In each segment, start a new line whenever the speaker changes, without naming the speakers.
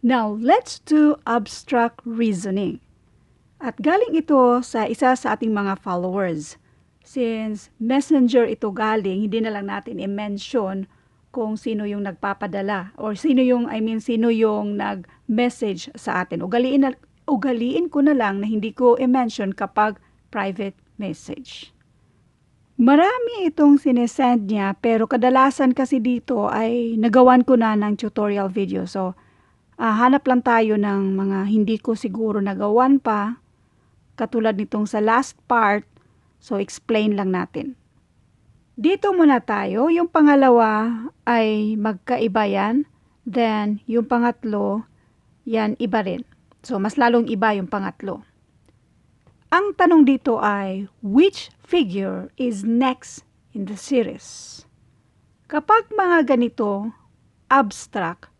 Now, let's do abstract reasoning. At galing ito sa isa sa ating mga followers. Since messenger ito galing, hindi na lang natin i-mention kung sino yung nagpapadala or sino yung nag-message sa atin. Ugaliin ko na lang na hindi ko i-mention kapag private message. Marami itong sinesend niya pero kadalasan kasi dito ay nagawan ko na ng tutorial video. So, hanap lang tayo ng mga hindi ko siguro nagawan pa. Katulad nitong sa last part, so explain lang natin. Dito muna tayo, yung pangalawa ay magkaiba yan, then yung pangatlo, yan iba rin. So mas lalong iba yung pangatlo. Ang tanong dito ay, which figure is next in the series? Kapag mga ganito, abstract,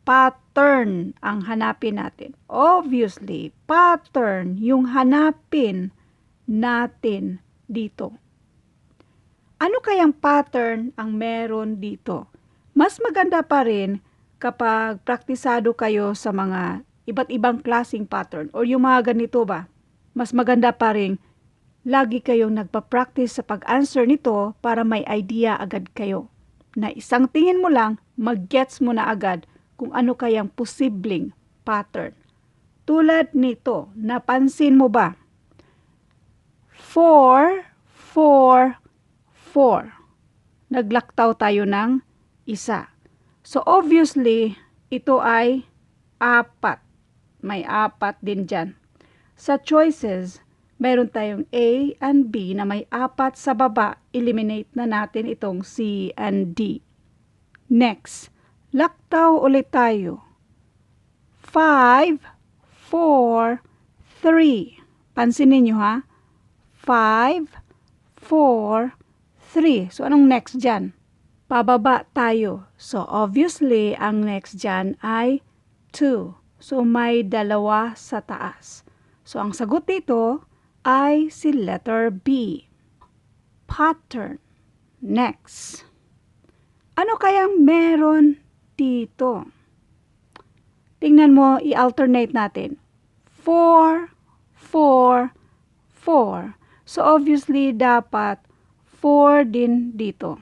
pattern ang hanapin natin. Obviously, pattern yung hanapin natin dito. Ano kayang pattern ang meron dito? Mas maganda pa rin kapag praktisado kayo sa mga iba't ibang klaseng pattern or yung mga ganito ba? Mas maganda pa rin lagi kayong nagpa-practice sa pag-answer nito para may idea agad kayo. Na isang tingin mo lang, mag-gets mo na agad kung ano kayang posibleng pattern. Tulad nito, napansin mo ba? 4, 4, 4. Naglaktaw tayo ng isa. So obviously, ito ay 4. May 4 din dyan. Sa choices, mayroon tayong A and B na may 4 sa baba. Eliminate na natin itong C and D. Next, laktaw ulit tayo. 5, 4, 3. Pansinin nyo ha. 5, 4, 3. So, anong next dyan? Pababa tayo. So, obviously, ang next dyan ay 2. So, may 2 sa taas. So, ang sagot dito ay si letter B. Pattern. Next. Ano kayang meron dito? Tingnan mo, i-alternate natin. 4, 4, 4. So, obviously, dapat 4 din dito.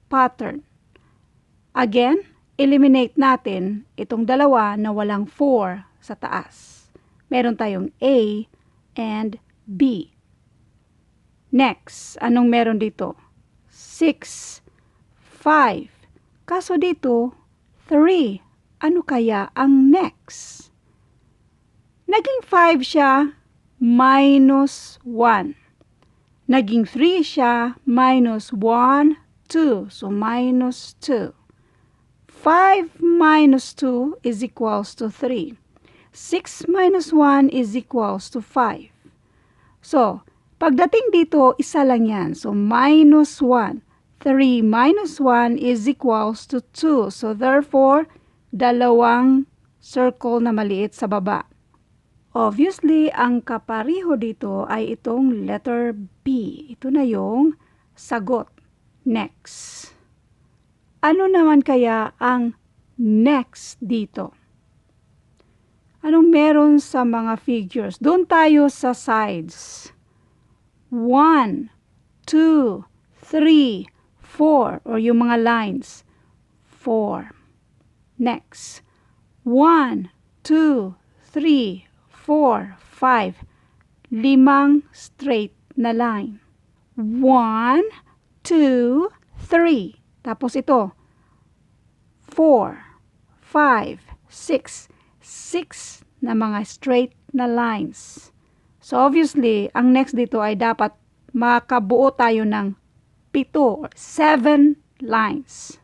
Pattern. Again, eliminate natin itong dalawa na walang 4 sa taas. Meron tayong A and B. Next, anong meron dito? 6, 5. Kaso dito, 3. Ano kaya ang next? Naging 5 siya, minus 1. Naging 3 siya, minus 1, 2. So, minus 2. 5 minus 2 is equals to 3. 6 minus 1 is equals to 5. So, pagdating dito, isa lang yan. So, minus 1. 3 minus 1 is equals to 2. So, therefore, 2 circle na maliit sa baba. Obviously, ang kapareho dito ay itong letter B. Ito na yung sagot. Next. Ano naman kaya ang next dito? Anong meron sa mga figures? Doon tayo sa sides. 1, 2, 3, 4. Or yung mga lines. 4. Next. 1, 2, 3, 4, 5. 5 straight na line. 1, 2, 3. Tapos ito. 4, 5, 6. 6 na mga straight na lines. So, obviously, ang next dito ay dapat makabuo tayo ng 7 or 7 lines.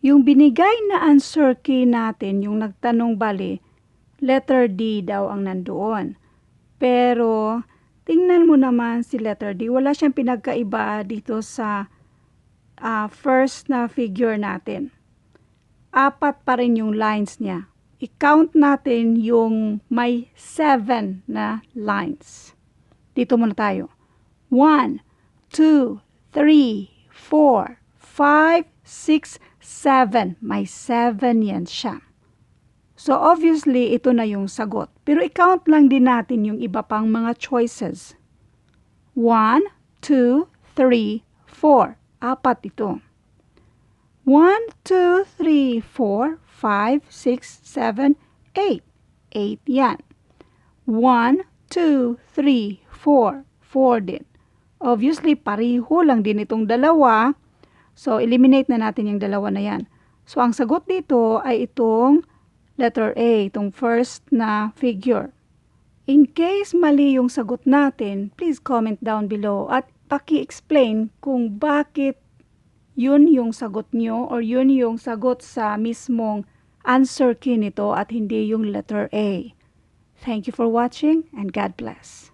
Yung binigay na answer key natin, yung nagtanong bali, letter D daw ang nandoon. Pero, tingnan mo naman si letter D. Wala siyang pinagkaiba dito sa first na figure natin. 4 pa rin yung lines niya. I-count natin yung may 7 na lines. Dito muna tayo. 1, 2, 3, 4, 5, 6, 7. May 7 yan siya. So obviously, ito na yung sagot. Pero i-count lang din natin yung iba pang mga choices. 1, 2, 3, 4. Apat ito. 1, 2, 3, 4, 5, 6, 7, 8. 8 yan. 1, 2, 3, 4. 4 din. Obviously, pariho lang din itong dalawa. So, eliminate na natin yung dalawa na yan. So, ang sagot dito ay itong letter A, itong first na figure. In case mali yung sagot natin, please comment down below at paki-explain kung bakit yun yung sagot nyo or yun yung sagot sa mismong answer key nito at hindi yung letter A. Thank you for watching and God bless.